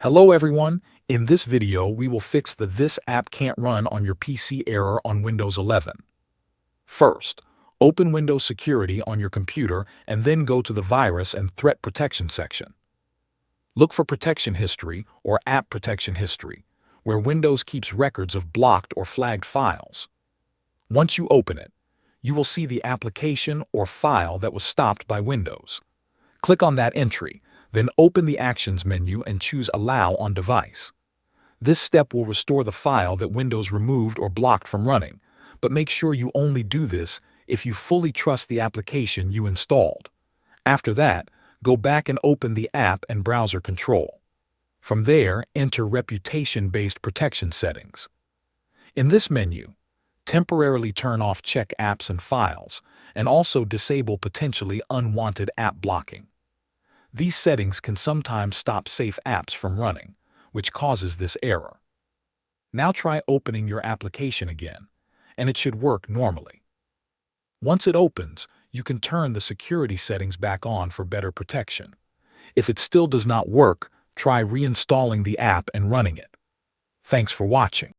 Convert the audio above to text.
Hello everyone, in this video we will fix the "This app can't run on your PC" error on Windows 11. First, open Windows Security on your computer and then go to the Virus and Threat Protection section. Look for Protection History or App Protection History, where Windows keeps records of blocked or flagged files. Once you open it, you will see the application or file that was stopped by Windows. Click on that entry, then open the Actions menu and choose Allow on Device. This step will restore the file that Windows removed or blocked from running, but make sure you only do this if you fully trust the application you installed. After that, go back and open the App and Browser Control. From there, enter Reputation-Based Protection Settings. In this menu, temporarily turn off Check Apps and Files, and also disable potentially unwanted app blocking. These settings can sometimes stop safe apps from running, which causes this error. Now try opening your application again, and it should work normally. Once it opens, you can turn the security settings back on for better protection. If it still does not work, try reinstalling the app and running it. Thanks for watching.